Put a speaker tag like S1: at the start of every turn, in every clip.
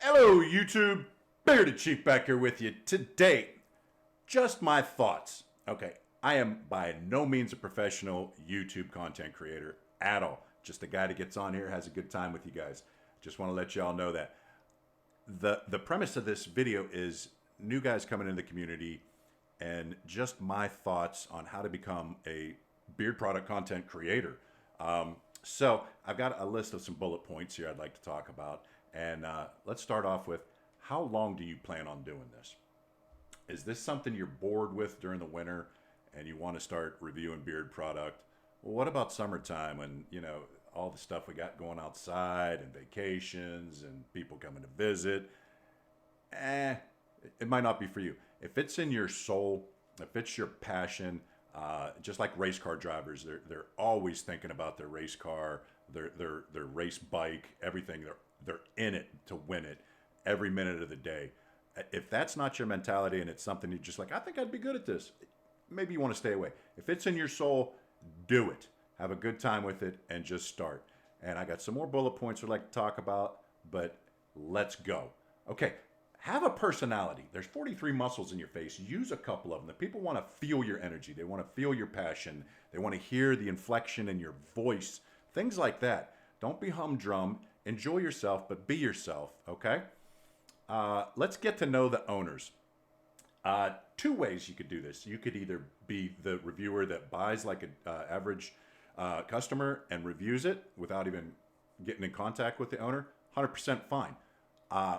S1: Hello, YouTube. Bearded Chief back here with you today. Just my thoughts. Okay, I am by no means a professional YouTube content creator at all. Just a guy that gets on here, has a good time with you guys. Just want to let you all know that the premise of this video is new guys coming into the community and just my thoughts on how to become a beard product content creator. So I've got a list of some bullet points here I'd like to talk about. And let's start off with, how long do you plan on doing this? Is this something you're bored with during the winter and you want to start reviewing beard product? Well, what about summertime when, all the stuff we got going outside and vacations and people coming to visit? It might not be for you. If it's in your soul, if it's your passion, just like race car drivers, they're always thinking about their race car, their race bike, everything. They're in it to win it every minute of the day. If that's not your mentality and it's something you're just like, I think I'd be good at this, maybe you want to stay away. If it's in your soul, do it. Have a good time with it and just start. And I got some more bullet points I'd like to talk about, but let's go. Okay, have a personality. There's 43 muscles in your face. Use a couple of them. The people want to feel your energy. They want to feel your passion. They want to hear the inflection in your voice. Things like that. Don't be humdrum. Enjoy yourself, but be yourself, okay? Let's get to know the owners. Two ways you could do this. You could either be the reviewer that buys like an average customer and reviews it without even getting in contact with the owner. 100% fine.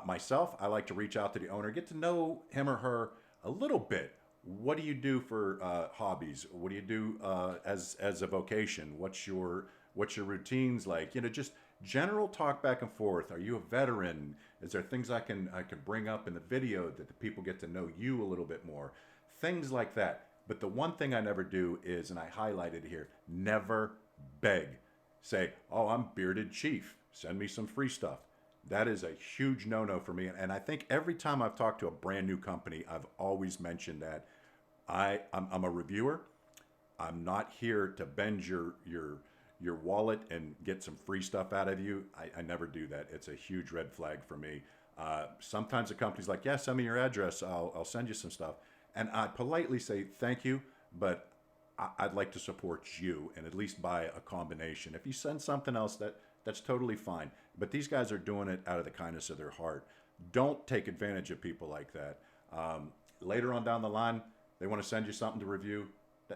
S1: Myself, I like to reach out to the owner, get to know him or her a little bit. What do you do for hobbies? What do you do as a vocation? What's your routines like? Just general talk back and forth. Are you a veteran? Is there things I can bring up in the video that the people get to know you a little bit more? Things like that. But the one thing I never do is, and I highlighted here, never beg. Say, oh, I'm Bearded Chief. Send me some free stuff. That is a huge no-no for me. And I think every time I've talked to a brand new company, I've always mentioned that I'm a reviewer. I'm not here to bend your wallet and get some free stuff out of you. I never do that. It's a huge red flag for me. Sometimes the company's like, yeah, send me your address. I'll send you some stuff. And I politely say, thank you, but I'd like to support you and at least buy a combination. If you send something else, that's totally fine. But these guys are doing it out of the kindness of their heart. Don't take advantage of people like that. Later on down the line, they want to send you something to review.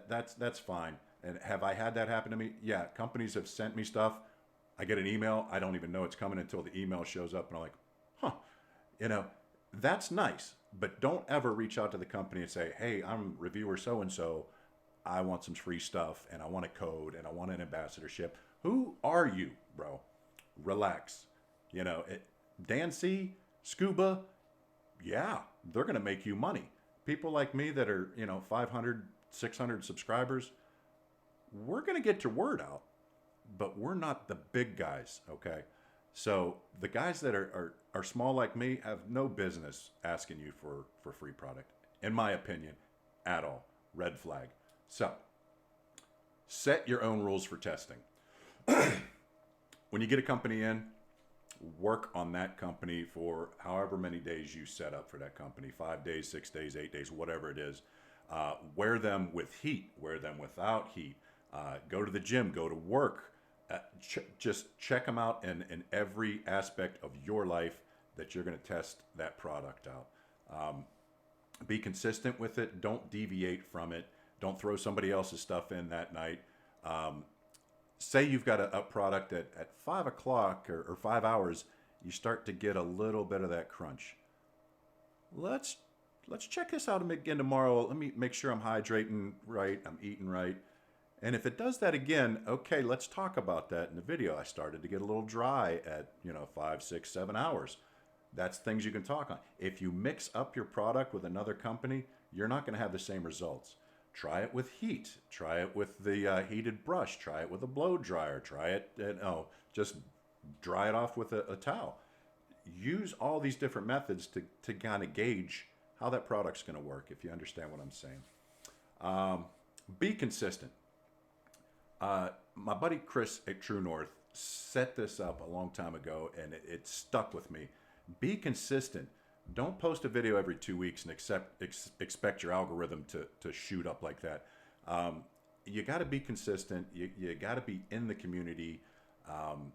S1: That's fine. And have I had that happen to me? Yeah, companies have sent me stuff. I get an email. I don't even know it's coming until the email shows up. And I'm like, that's nice. But don't ever reach out to the company and say, hey, I'm reviewer so-and-so. I want some free stuff and I want a code and I want an ambassadorship. Who are you, bro? Relax. Dan C, Scuba, yeah, they're going to make you money. People like me that are, 500, 600 subscribers, we're going to get your word out, but we're not the big guys, okay? So the guys that are small like me have no business asking you for free product, in my opinion, at all. Red flag. So set your own rules for testing. When you get a company in, work on that company for however many days you set up for that company, 5 days, 6 days, 8 days, whatever it is. Wear them with heat, wear them without heat. Go to the gym, go to work. Just check them out in every aspect of your life that you're going to test that product out. Be consistent with it. Don't deviate from it. Don't throw somebody else's stuff in that night. Say you've got a product at 5 o'clock or 5 hours, you start to get a little bit of that crunch. Let's check this out again tomorrow. Let me make sure I'm hydrating right, I'm eating right. And if it does that again, okay, let's talk about that in the video. I started to get a little dry at 5, 6, 7 hours. That's things you can talk on. If you mix up your product with another company, you're not going to have the same results. Try it with heat. Try it with the heated brush. Try it with a blow dryer. Try it, just dry it off with a towel. Use all these different methods to kind of gauge how that product's going to work, if you understand what I'm saying. Be consistent. My buddy Chris at True North set this up a long time ago, and it stuck with me. Be consistent. Don't post a video every 2 weeks and expect your algorithm to shoot up like that. You got to be consistent. You got to be in the community. Um,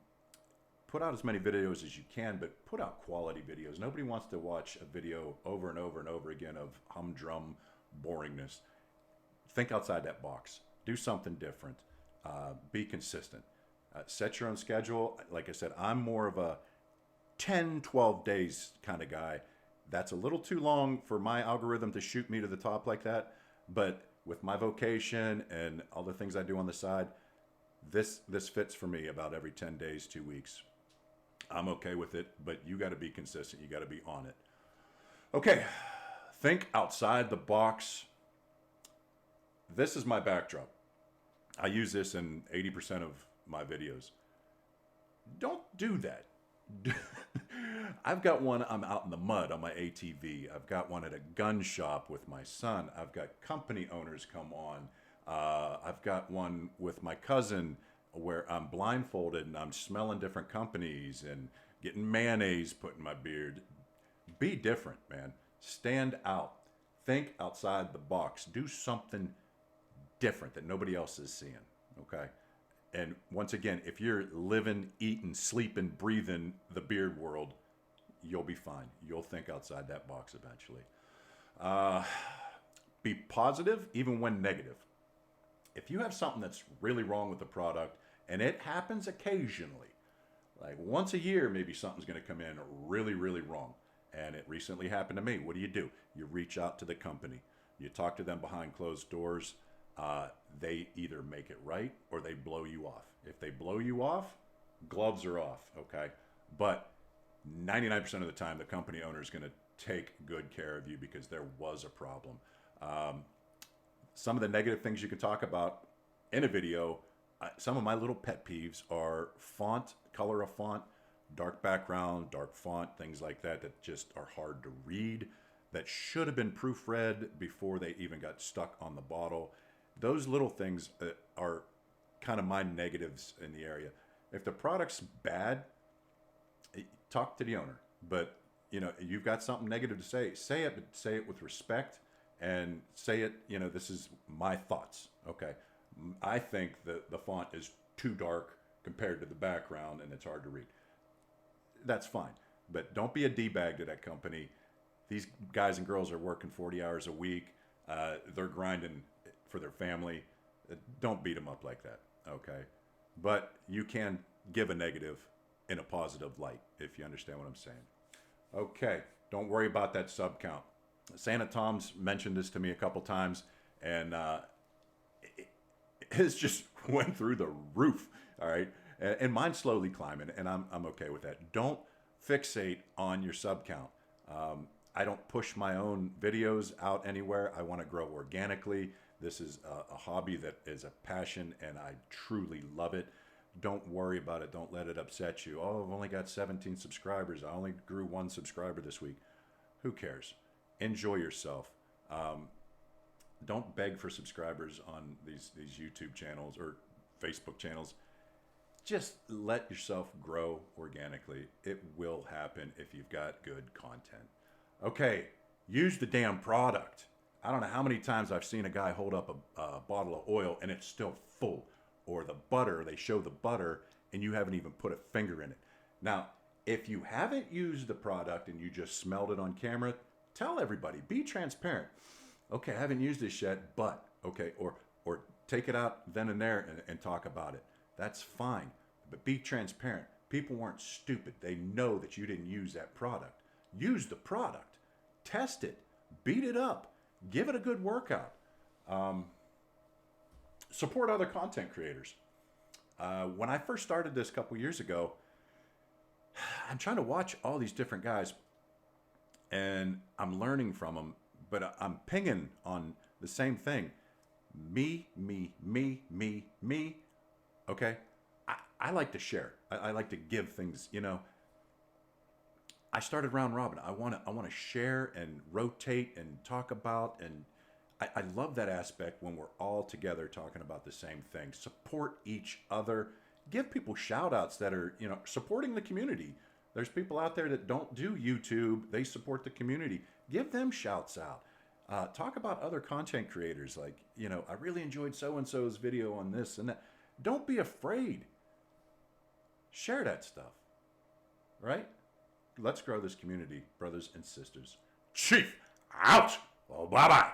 S1: Put out as many videos as you can, but put out quality videos. Nobody wants to watch a video over and over and over again of humdrum boringness. Think outside that box. Do something different. Be consistent. Set your own schedule. Like I said, I'm more of a 10, 12 days kind of guy. That's a little too long for my algorithm to shoot me to the top like that. But with my vocation and all the things I do on the side, this fits for me about every 10 days, 2 weeks. I'm okay with it, but you got to be consistent. You got to be on it. Okay, think outside the box. This is my backdrop. I use this in 80% of my videos. Don't do that. I've got one, I'm out in the mud on my ATV. I've got one at a gun shop with my son. I've got company owners come on. I've got one with my cousin where I'm blindfolded and I'm smelling different companies and getting mayonnaise put in my beard. Be different, man. Stand out. Think outside the box. Do something different that nobody else is seeing, okay? And once again, if you're living, eating, sleeping, breathing the beard world, you'll be fine. You'll think outside that box eventually. Be positive even when negative. If you have something that's really wrong with the product, and it happens occasionally, like once a year, maybe something's going to come in really, really wrong. And it recently happened to me. What do? You reach out to the company. You talk to them behind closed doors. They either make it right or they blow you off. If they blow you off, gloves are off, okay? But 99% of the time, the company owner is going to take good care of you because there was a problem. Some of the negative things you can talk about in a video, some of my little pet peeves are font, color of font, dark background, dark font, things like that that just are hard to read, that should have been proofread before they even got stuck on the bottle. Those little things are kind of my negatives in the area. If the product's bad, talk to the owner. But you've got something negative to say it, but say it with respect and say it, this is my thoughts. Okay. I think the font is too dark compared to the background and it's hard to read. That's fine. But don't be a D-bag to that company. These guys and girls are working 40 hours a week. They're grinding for their family. Don't beat them up like that, okay? But you can give a negative in a positive light, if you understand what I'm saying. Okay, don't worry about that sub count. Santa Tom's mentioned this to me a couple times, and it's just went through the roof, all right? And mine's slowly climbing, and I'm okay with that. Don't fixate on your sub count. I don't push my own videos out anywhere. I want to grow organically. This is a hobby that is a passion, and I truly love it. Don't worry about it. Don't let it upset you. Oh, I've only got 17 subscribers. I only grew 1 subscriber this week. Who cares? Enjoy yourself. Don't beg for subscribers on these YouTube channels or Facebook channels. Just let yourself grow organically. It will happen if you've got good content. Okay, use the damn product. I don't know how many times I've seen a guy hold up a bottle of oil and it's still full. Or the butter, they show the butter and you haven't even put a finger in it. Now, if you haven't used the product and you just smelled it on camera, tell everybody, be transparent. Okay, I haven't used this yet, but, okay, or take it out then and there and talk about it. That's fine, but be transparent. People weren't stupid. They know that you didn't use that product. Use the product, test it, beat it up, give it a good workout. Support other content creators. When I first started this a couple years ago, I'm trying to watch all these different guys and I'm learning from them, but I'm pinging on the same thing. Me. Okay? I like to share. I like to give things, I started round robin. I want to share and rotate and talk about, and I love that aspect when we're all together talking about the same thing. Support each other. Give people shout outs that are, supporting the community. There's people out there that don't do YouTube. They support the community. Give them shouts out. Talk about other content creators. Like, I really enjoyed so-and-so's video on this and that. Don't be afraid. Share that stuff, right? Let's grow this community, brothers and sisters. Chief, out. Well, bye-bye.